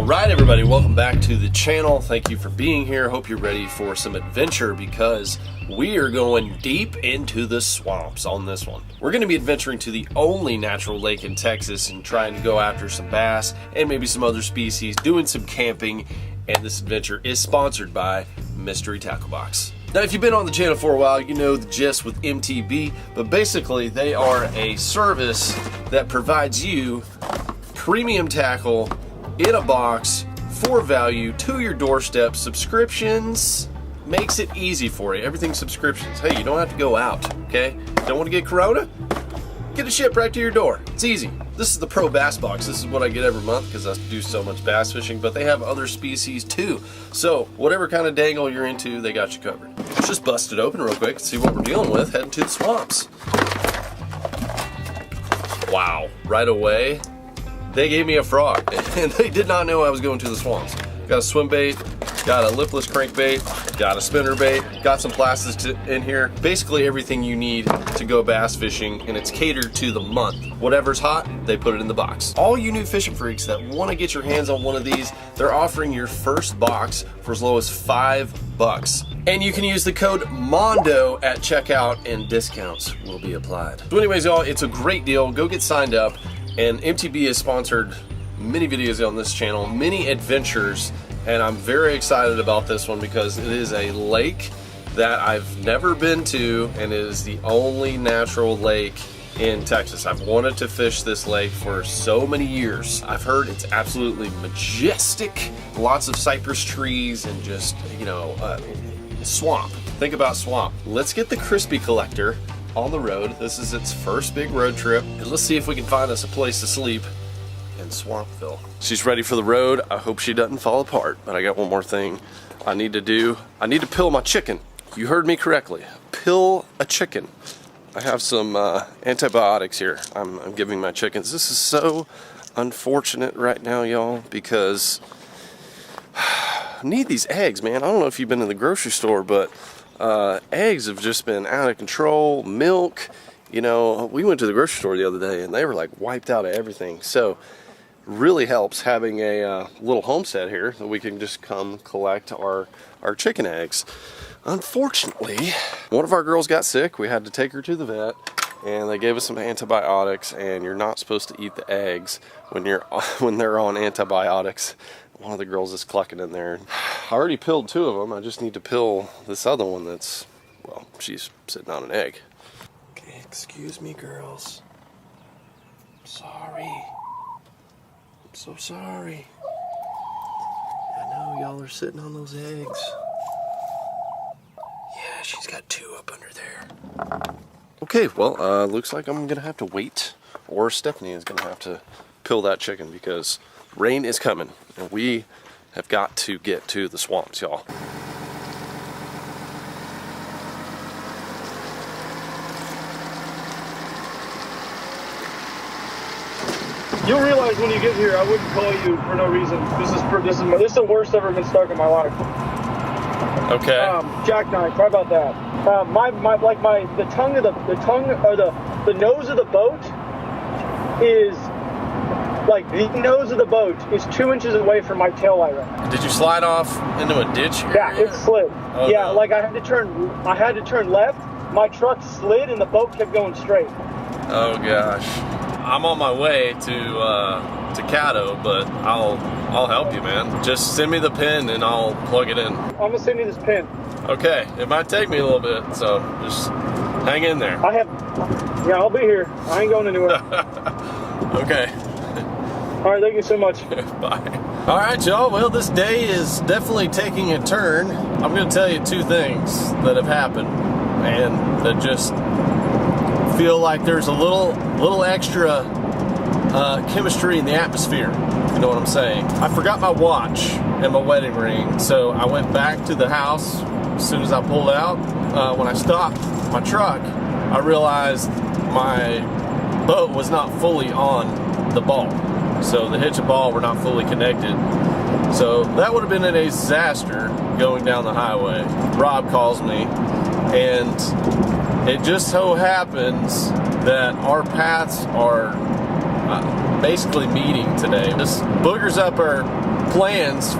Alright everybody, welcome back to the channel. Thank you for being here. Hope you're ready for some adventure because we are going deep into the swamps on this one. We're going to be adventuring to the only natural lake in Texas and trying to go after some bass and maybe some other species, doing some camping, and this adventure is sponsored by Mystery Tackle Box. Now, if you've been on the channel for a while, you know the gist with MTB, but basically they are a service that provides you premium tackle in a box for value to your doorstep. Subscriptions makes it easy for you. Everything's subscriptions. Hey, you don't have to go out, okay? Don't want to get Corona? Get it shipped right to your door. It's easy. This is the Pro Bass Box. This is what I get every month because I do so much bass fishing, but they have other species too. So whatever kind of dangle you're into, they got you covered. Let's just bust it open real quick and see what we're dealing with heading to the swamps. Wow, right away, they gave me a frog, and they did not know I was going to the swamps. Got a swim bait, got a lipless crankbait, got a spinner bait, got some plastics in here. Basically everything you need to go bass fishing, and it's catered to the month. Whatever's hot, they put it in the box. All you new fishing freaks that want to get your hands on one of these, they're offering your first box for as low as $5. And you can use the code MONDO at checkout and discounts will be applied. So anyways, y'all, it's a great deal. Go get signed up. And MTB has sponsored many videos on this channel, many adventures, and I'm very excited about this one because it is a lake that I've never been to, and it is the only natural lake in Texas. I've wanted to fish this lake for so many years. I've heard it's absolutely majestic, lots of cypress trees, and just, you know, swamp. Think about swamp. Let's get the crispy collector on the road. This is its first big road trip, and let's see if we can find us a place to sleep in Swampville. She's ready for the road. I hope she doesn't fall apart, but I got one more thing I need to do. I need to pill my chicken. You heard me correctly. Pill a chicken. I have some antibiotics here I'm giving my chickens. This is so unfortunate right now, y'all, because I need these eggs, man. I don't know if you've been in the grocery store, but eggs have just been out of control. Milk, you know, we went to the grocery store the other day and they were like wiped out of everything. So really helps having a little homestead here that we can just come collect our chicken eggs. Unfortunately, one of our girls got sick. We had to take her to the vet, and they gave us some antibiotics, and you're not supposed to eat the eggs when they're on antibiotics. One of the girls is clucking in there. I already pilled 2 of them. I just need to pill this other one that's, well, she's sitting on an egg. Okay, excuse me, girls. I'm sorry. I'm so sorry. I know y'all are sitting on those eggs. Yeah, she's got 2 up under there. Okay, well, looks like I'm gonna have to wait, or Stephanie is gonna have to pill that chicken because rain is coming, and we have got to get to the swamps, y'all. You'll realize when you get here, I wouldn't call you for no reason. This is the worst I've ever been stuck in my life. Okay. Jackknife. Try about that. The nose of the boat is. Like, the nose of the boat is 2 inches away from my tail light right now. Did you slide off into a ditch area? Yeah, it slid. Oh, yeah, no. like I had to turn left. My truck slid and the boat kept going straight. Oh gosh. I'm on my way to Caddo, but I'll help you, man. Just send me the pin and I'll plug it in. I'm gonna send you this pin. Okay, it might take me a little bit, so just hang in there. Yeah, I'll be here. I ain't going anywhere. Okay. All right, thank you so much. Bye. All right, y'all. Well, this day is definitely taking a turn. I'm going to tell you 2 things that have happened, and that just feel like there's a little extra chemistry in the atmosphere. If you know what I'm saying. I forgot my watch and my wedding ring, so I went back to the house as soon as I pulled out. When I stopped my truck, I realized my boat was not fully on the ball. So the hitch and ball were not fully connected. So that would have been a disaster going down the highway. Rob calls me, and it just so happens that our paths are basically meeting today. This boogers up our plans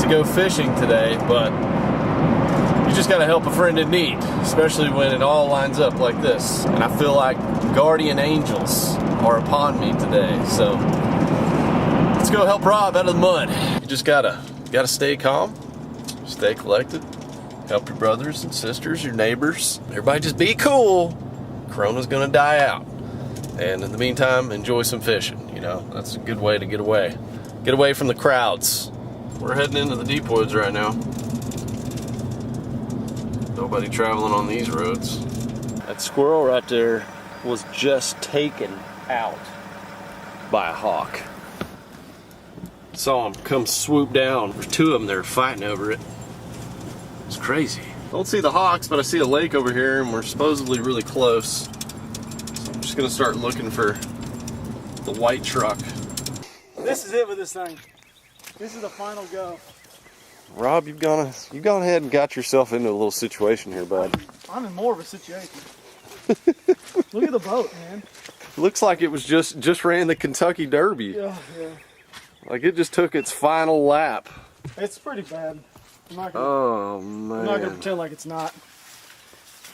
to go fishing today, but you just gotta help a friend in need, especially when it all lines up like this. And I feel like guardian angels are upon me today, so let's go help Rob out of the mud. You just gotta stay calm, stay collected, help your brothers and sisters, your neighbors. Everybody just be cool. Corona's gonna die out. And in the meantime, enjoy some fishing. You know, that's a good way to get away. Get away from the crowds. We're heading into the deep woods right now. Nobody traveling on these roads. That squirrel right there was just taken out by a hawk. Saw him come swoop down. There's two of them there fighting over it. It's crazy. Don't see the hawks, but I see a lake over here, and we're supposedly really close. So I'm just gonna start looking for the white truck. This is it with this thing. This is the final go. Rob, you've gone ahead and got yourself into a little situation here, bud. I'm in more of a situation. Look at the boat, man. Looks like it was just ran the Kentucky Derby. Yeah. Like it just took its final lap. It's pretty bad. I'm not Oh man. I'm not gonna pretend like it's not.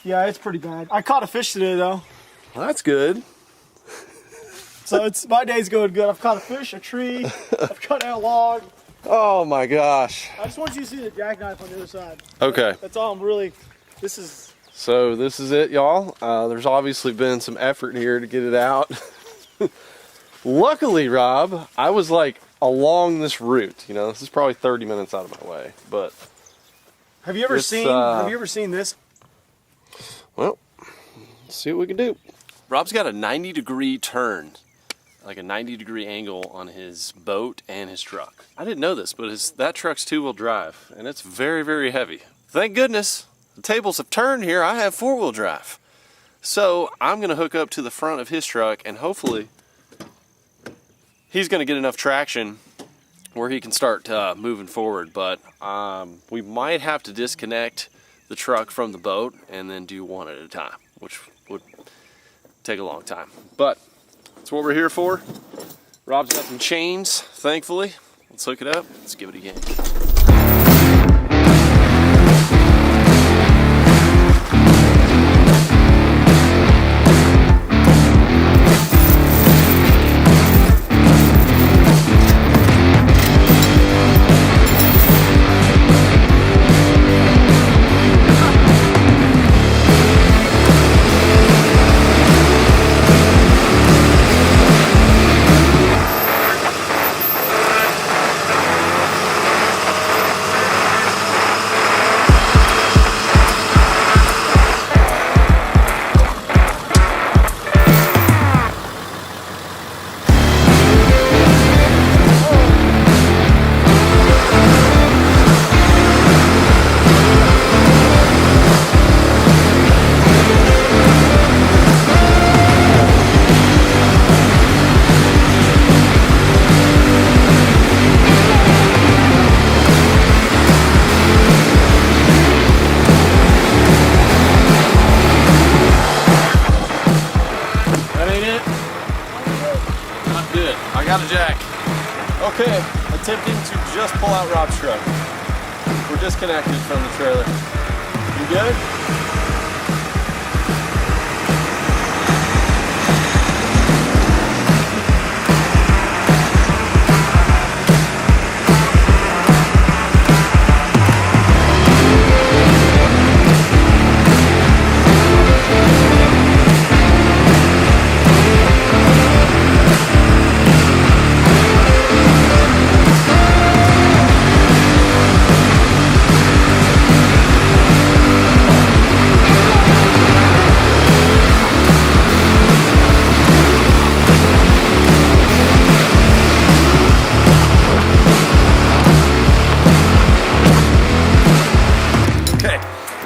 Yeah, it's pretty bad. I caught a fish today though. Well, that's good. So my day's going good. I've caught a fish, a tree, I've cut out a log. Oh my gosh. I just want you to see the jackknife on the other side. Okay. That's all I'm really, this is. So this is it, y'all. There's obviously been some effort here to get it out. Luckily, Rob, I was like along this route. You know, this is probably 30 minutes out of my way, but. Have you ever seen this? Well, let's see what we can do. Rob's got a 90-degree turn, like a 90-degree angle on his boat and his truck. I didn't know this, but that truck's two-wheel drive, and it's very, very heavy. Thank goodness the tables have turned here. I have four-wheel drive. So I'm gonna hook up to the front of his truck, and hopefully he's gonna get enough traction where he can start moving forward. But we might have to disconnect the truck from the boat and then do one at a time, which would take a long time. But that's what we're here for. Rob's got some chains, thankfully. Let's hook it up. Let's give it a yank. Okay, attempting to just pull out Rob's truck. We're disconnected from the trailer. You good?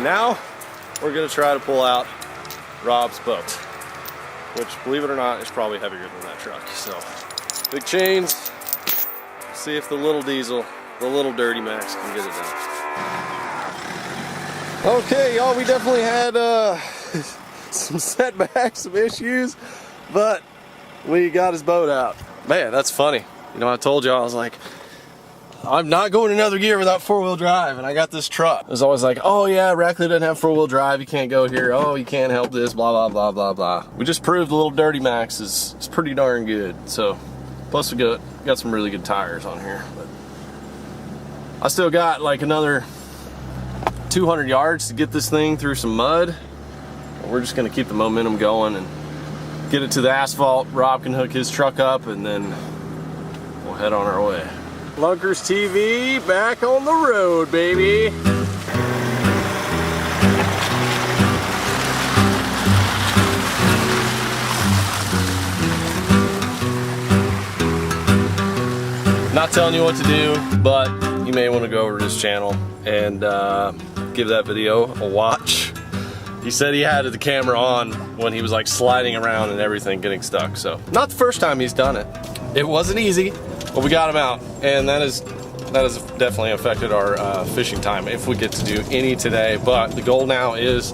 Now we're going to try to pull out Rob's boat, which, believe it or not, is probably heavier than that truck. So big chains. See if the little diesel, the little dirty Max, can get it done. Okay, y'all, we definitely had some setbacks, some issues, but we got his boat out. Man, that's funny. You know, I told you, I was like, I'm not going another year without 4-wheel drive, and I got this truck. It was always like, oh yeah, Rackley doesn't have 4-wheel drive, you can't go here, oh, you can't help this, blah, blah, blah, blah, blah. We just proved the little Dirty Max is pretty darn good. So, plus we got some really good tires on here. But I still got like another 200 yards to get this thing through some mud. We're just gonna keep the momentum going and get it to the asphalt. Rob can hook his truck up, and then we'll head on our way. Lunkers TV back on the road, baby. Not telling you what to do, but you may want to go over to his channel and give that video a watch. He said he had the camera on when he was like sliding around and everything getting stuck. So not the first time he's done it. It wasn't easy, but we got him out, and that has definitely affected our fishing time if we get to do any today. But the goal now is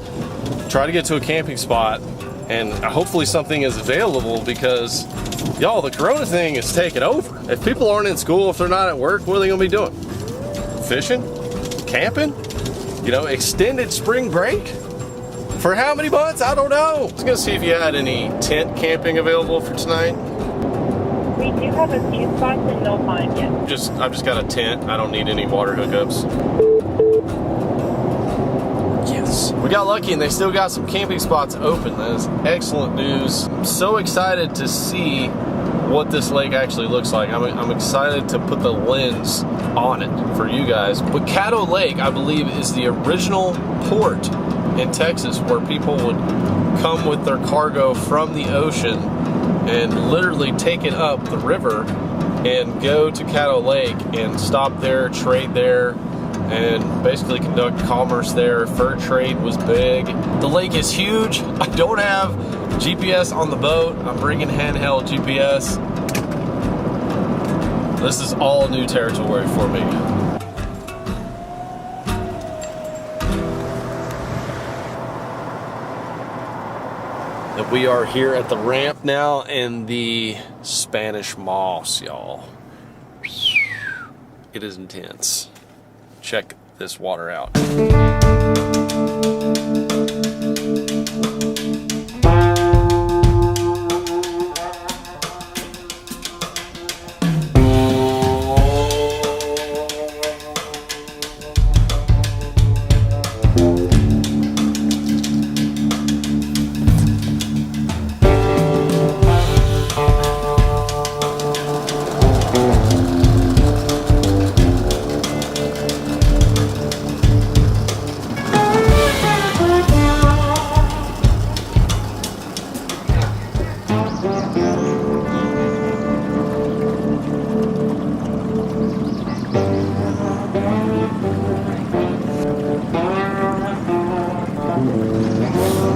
try to get to a camping spot, and hopefully something is available, because y'all, the corona thing is taking over. If people aren't in school, if they're not at work, what are they gonna be doing? Fishing? Camping? You know, extended spring break? For how many months? I don't know. I was gonna see if you had any tent camping available for tonight. We do have a few spots in no time yet. I've just got a tent. I don't need any water hookups. Yes. We got lucky and they still got some camping spots open. That is excellent news. I'm so excited to see what this lake actually looks like. I'm excited to put the lens on it for you guys. But Caddo Lake, I believe, is the original port in Texas where people would come with their cargo from the ocean and literally take it up the river and go to Caddo Lake and stop there, trade there, and basically conduct commerce there. Fur trade was big. The lake is huge. I don't have GPS on the boat. I'm bringing handheld GPS. This is all new territory for me. And we are here at the ramp now in the Spanish moss, y'all. It is intense. Check this water out.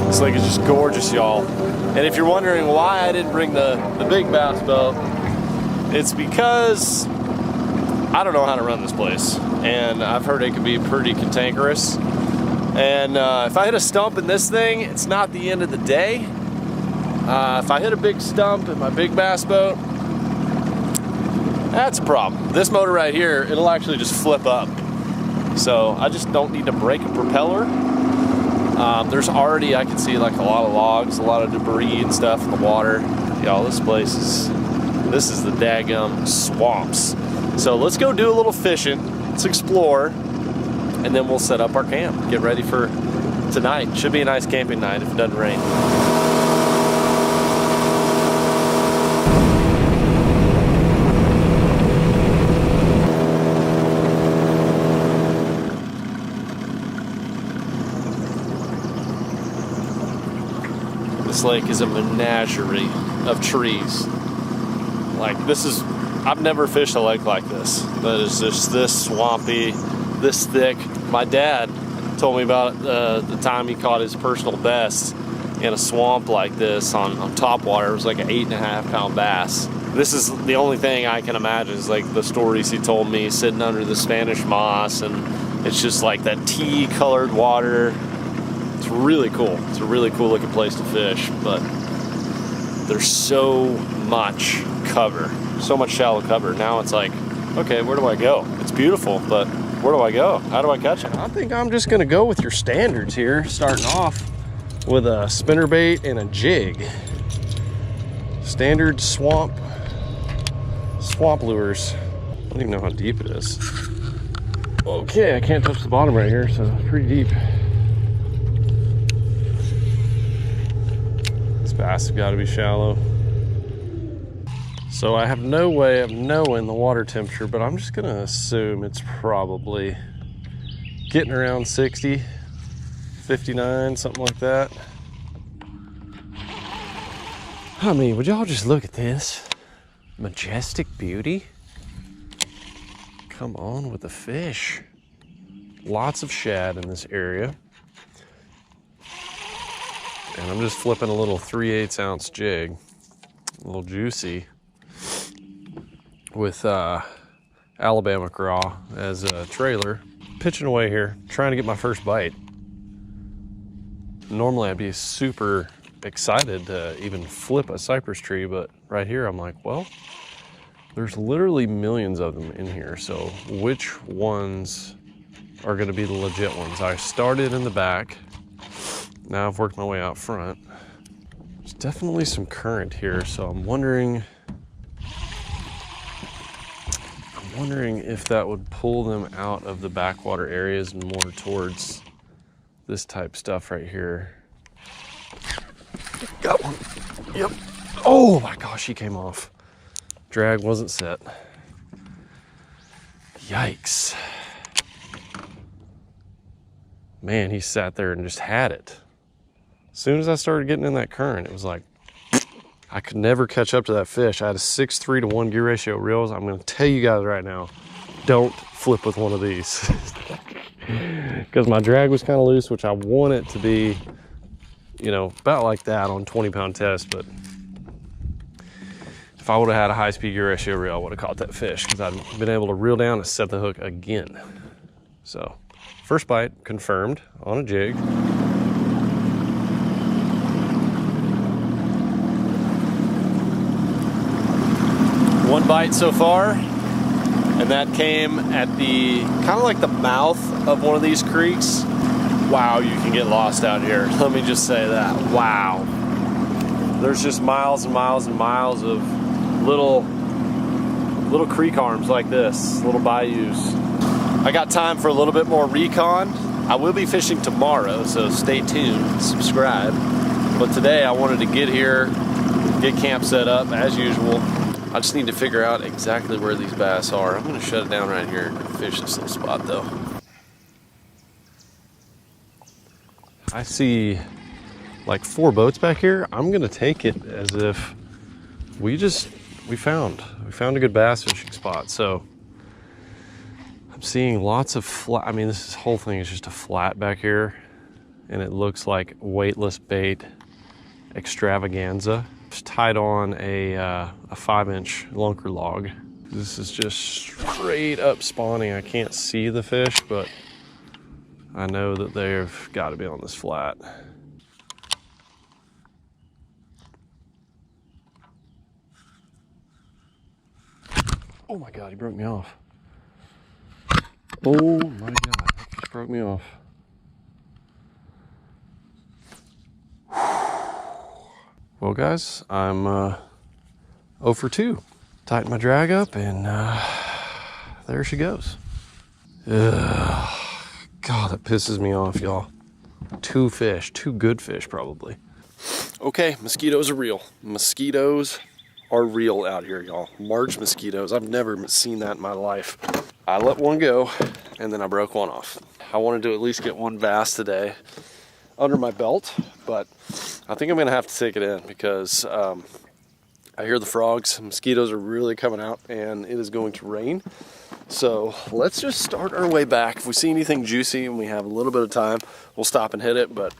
This lake is just gorgeous, y'all. And if you're wondering why I didn't bring the big bass boat, it's because I don't know how to run this place. And I've heard it can be pretty cantankerous. And if I hit a stump in this thing, it's not the end of the day. If I hit a big stump in my big bass boat, that's a problem. This motor right here, it'll actually just flip up. So I just don't need to break a propeller. There's already, I can see like a lot of logs, a lot of debris and stuff in the water. Y'all, this is the daggum swamps. So let's go do a little fishing, let's explore, and then we'll set up our camp, get ready for tonight. Should be a nice camping night if it doesn't rain. This lake is a menagerie of trees. Like, I've never fished a lake like this. That is just this swampy, this thick. My dad told me about it, the time he caught his personal best in a swamp like this on top water. It was like an 8.5 pound bass. This is the only thing I can imagine is like the stories he told me sitting under the Spanish moss, and it's just like that tea colored water. It's really cool. It's a really cool looking place to fish, but there's so much cover. so much shallow cover. Now it's like, okay, where do I go? It's beautiful, but where do I go? How do I catch it? I think I'm just gonna go with your standards here, starting off with a spinnerbait and a jig. Standard swamp lures. I don't even know how deep it is. Okay, I can't touch the bottom right here, so it's pretty deep. This bass has got to be shallow. So I have no way of knowing the water temperature, but I'm just gonna assume it's probably getting around 60, 59, something like that. I mean, would y'all just look at this majestic beauty? Come on with the fish. Lots of shad in this area. And I'm just flipping a little 3/8 ounce jig, a little juicy, with Alabama craw as a trailer. Pitching away here, trying to get my first bite. Normally I'd be super excited to even flip a cypress tree, but right here I'm like, well, there's literally millions of them in here, so which ones are gonna be the legit ones? I started in the back, now I've worked my way out front. There's definitely some current here, so I'm wondering if that would pull them out of the backwater areas and more towards this type stuff right here. Got one. Yep. Oh my gosh, he came off. Drag wasn't set. Yikes. Man, he sat there and just had it. As soon as I started getting in that current, it was like, I could never catch up to that fish. I had a 6:3 to 1 gear ratio reels. I'm gonna tell you guys right now, don't flip with one of these. Because my drag was kind of loose, which I want it to be, you know, about like that on 20-pound test, but if I would have had a high-speed gear ratio reel, I would have caught that fish, because I'd been able to reel down and set the hook again. So, first bite confirmed on a jig. One bite so far, and that came at the kind of like the mouth of one of these creeks. Wow, you can get lost out here. Let me just say that. Wow. There's just miles and miles and miles of little creek arms like this, little bayous. I got time for a little bit more recon. I will be fishing tomorrow, so stay tuned, subscribe. But today I wanted to get here, get camp set up as usual. I just need to figure out exactly where these bass are. I'm gonna shut it down right here and fish this little spot though. I see like 4 boats back here. I'm gonna take it as if we found a good bass fishing spot. So I'm seeing lots of flat. I mean, this whole thing is just a flat back here, and it looks like weightless bait extravaganza. Just tied on a 5-inch lunker log. This is just straight up spawning. I can't see the fish, but I know that they've got to be on this flat. Oh my God, he broke me off. Oh my God, that just broke me off. Well guys, I'm 0 for 2. Tighten my drag up and there she goes. Ugh. God, that pisses me off, y'all. 2 fish, 2 good fish probably. Okay, mosquitoes are real. Mosquitoes are real out here, y'all. Large mosquitoes, I've never seen that in my life. I let one go and then I broke one off. I wanted to at least get one bass today under my belt, but I think I'm gonna have to take it in because I hear the frogs. Mosquitoes are really coming out and it is going to rain. So let's just start our way back. If we see anything juicy and we have a little bit of time, we'll stop and hit it, but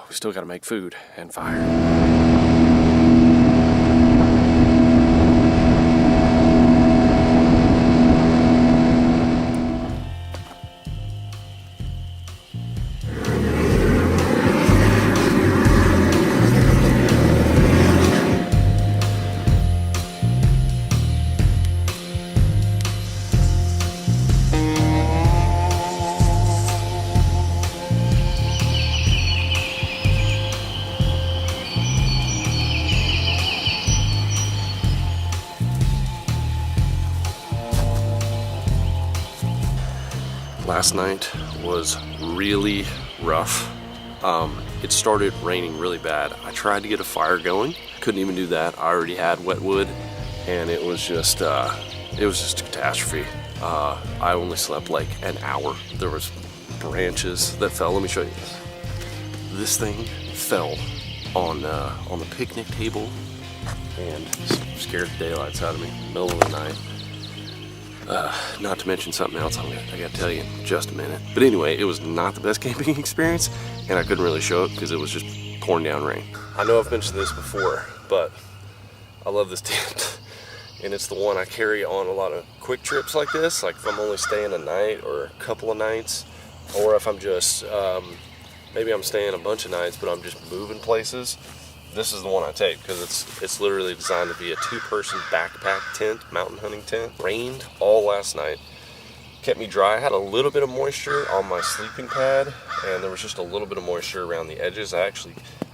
we still gotta make food and fire. Last night was really rough. It started raining really bad. I tried to get a fire going, couldn't even do that. I already had wet wood, and it was just a catastrophe. I only slept like an hour. There was branches that fell. Let me show you this. This thing fell on the picnic table and scared the daylights out of me, middle of the night. Not to mention something else I gotta tell you in just a minute. But anyway, it was not the best camping experience, and I couldn't really show it because it was just pouring down rain. I know I've mentioned this before, but I love this tent. And it's the one I carry on a lot of quick trips like this, like if I'm only staying a night or a couple of nights, or if I'm just, maybe I'm staying a bunch of nights, but I'm just moving places. This is the one I take because it's literally designed to be a 2-person backpack tent, mountain hunting tent. Rained all last night, kept me dry. I had a little bit of moisture on my sleeping pad, and there was just a little bit of moisture around the edges. I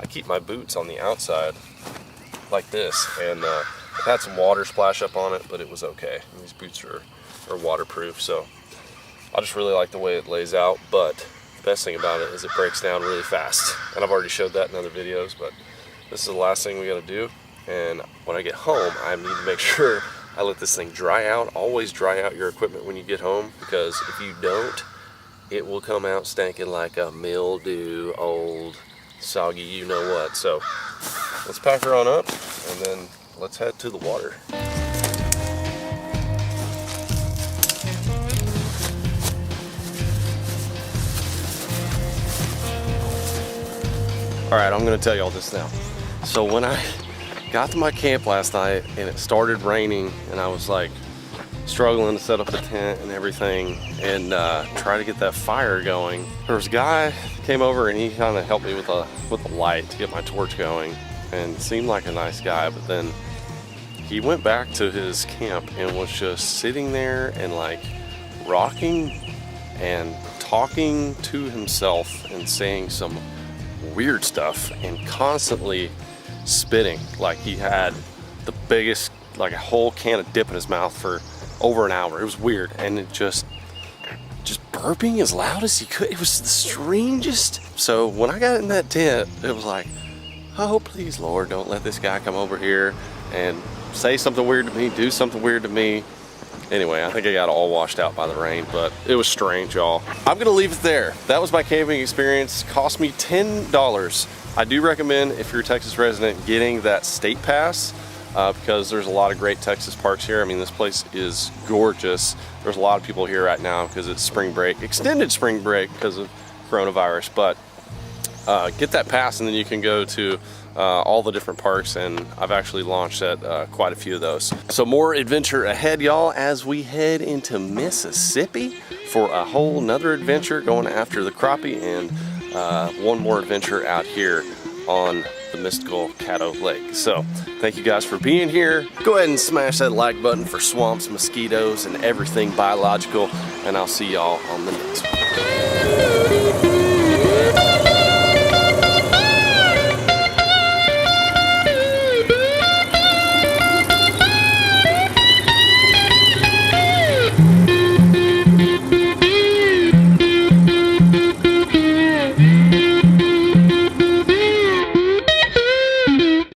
keep my boots on the outside like this, and I've had some water splash up on it, but it was okay. And these boots are waterproof, so I just really like the way it lays out. But the best thing about it is it breaks down really fast, and I've already showed that in other videos, but this is the last thing we gotta do. And when I get home, I need to make sure I let this thing dry out. Always dry out your equipment when you get home, because if you don't, it will come out stinking like a mildew, old, soggy, you know what. So let's pack her on up, and then let's head to the water. All right, I'm gonna tell y'all this now. So when I got to my camp last night and it started raining, and I was like struggling to set up the tent and everything and try to get that fire going, there was a guy that came over and he kind of helped me with a light to get my torch going, and seemed like a nice guy. But then he went back to his camp and was just sitting there and like rocking and talking to himself and saying some weird stuff and constantly spitting. Like he had the biggest, like a whole can of dip in his mouth for over an hour. It was weird, and it just burping as loud as he could. It was the strangest. So when I got in that tent, it was like, oh please Lord, don't let this guy come over here and say something weird to me, do something weird to me. Anyway, I think I got all washed out by the rain, but it was strange, y'all. I'm gonna leave it there. That was my camping experience. Cost me $10. I do recommend, if you're a Texas resident, getting that state pass because there's a lot of great Texas parks here. I mean, this place is gorgeous. There's a lot of people here right now because it's spring break, extended spring break because of coronavirus, but get that pass and then you can go to all the different parks, and I've actually launched at quite a few of those. So more adventure ahead, y'all, as we head into Mississippi for a whole nother adventure going after the crappie, and one more adventure out here on the mystical Caddo Lake. So thank you guys for being here. Go ahead and smash that like button for swamps, mosquitoes, and everything biological, and I'll see y'all on the next one.